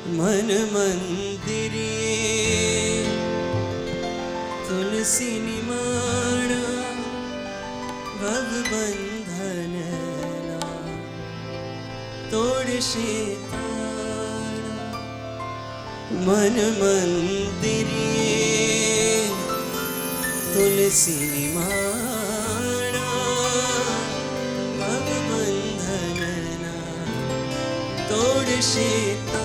मन मंदिरे तुलसी निमाणा भव बंधन तोड़शे ताड़ा। मन मंदिरे तुलसी निमाणा भव बंधन तोड़शे ताड़ा।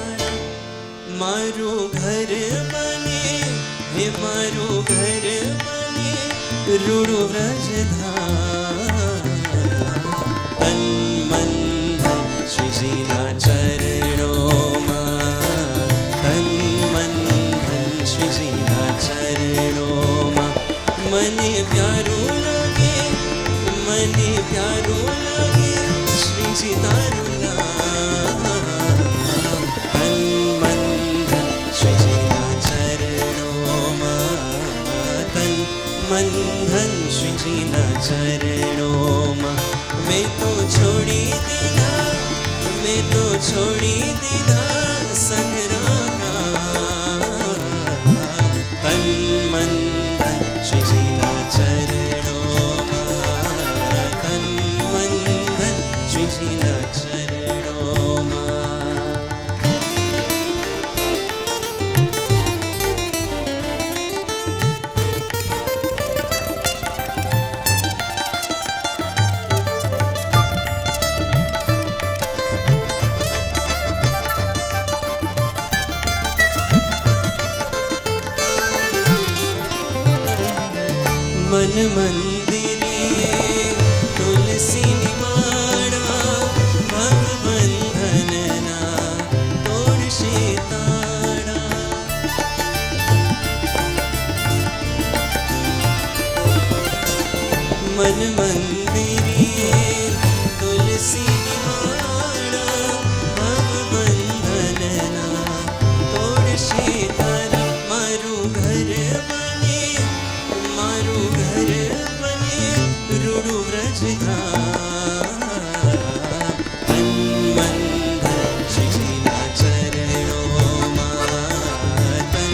मारू घर बने हे मारू घर बने रूढ़ व्रजधाम। तन मन धन श्रीजीना चरणों मां, तन मन धन श्रीजीना चरणों मां। मने प्यारो लगे, मने प्यारो लगे श्रीजी तारू नाम। तन मन धन श्रीजीना चरणों मां, तन मन धन श्रीजीना चरणों मां। मैं तो छोड़ी दीदा, मैं तो छोड़ी दीदा संगरा का। तन मन धन श्रीजीना चरणों मां, तन मन धन श्रीजीना चरणों मां। मन मंदिरे तुलसी निमाणा भव बंधन ना तोड़शे ताड़ा। मन मंदिरे तुलसी निमाणा भव बंधन ना तोड़शे ताड़ा। मारू घर बने, मारू घर बने रूढ़ व्रजधाम। तन मन धन श्रीजीना चरणों मां, तन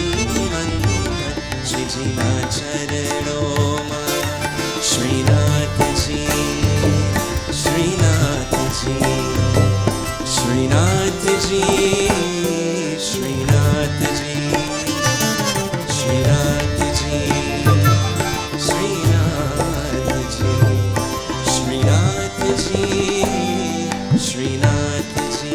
मन धन श्रीजीना चरणों मां। श्रीनाथ जी, श्रीनाथ जी, श्रीनाथ जी, श्रीनाथ जी, श्रीनाथ जी, श्रीनाथ जी, श्रीनाथ जी, श्रीनाथ जी।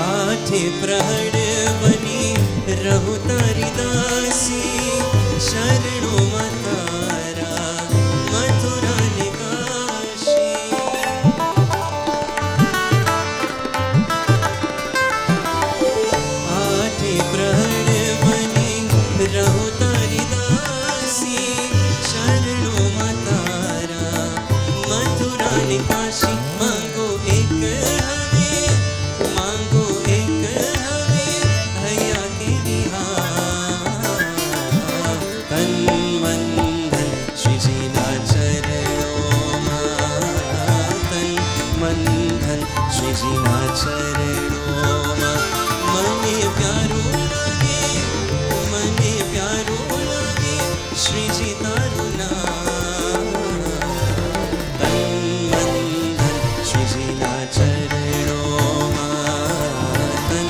आठे प्रहर बनी रहु तारी दासी। शरणों मां तारा मथुरा निकाशी। आठे प्रहर बनी रहु तारी दासी। शरणों मां तारा मथुरा निकाशी। मांगो एक हवे, मांगो एक हवे हैया के बिहार। तन मन धन श्रीजीना चरणों मां, तन मन धन श्रीजीना चरणों मां। मने प्यारो लगे, मने प्यारो लगे श्रीजी तारू नाम। तन मन धन श्रीजीना चरणों मां, तन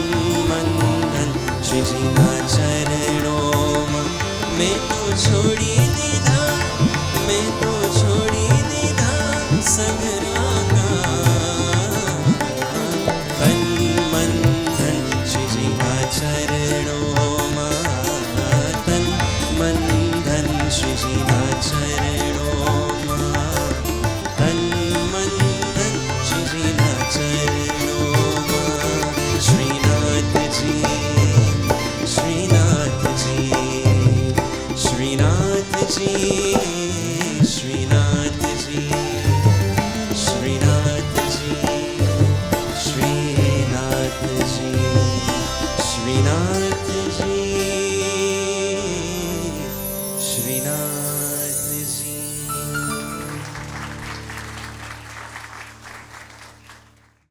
मन धन श्रीजीना चरणों मां। मैं तो छोड़ी दीदा, मैं तो छोड़ी दीदा संगरा का। जी श्रीनाथ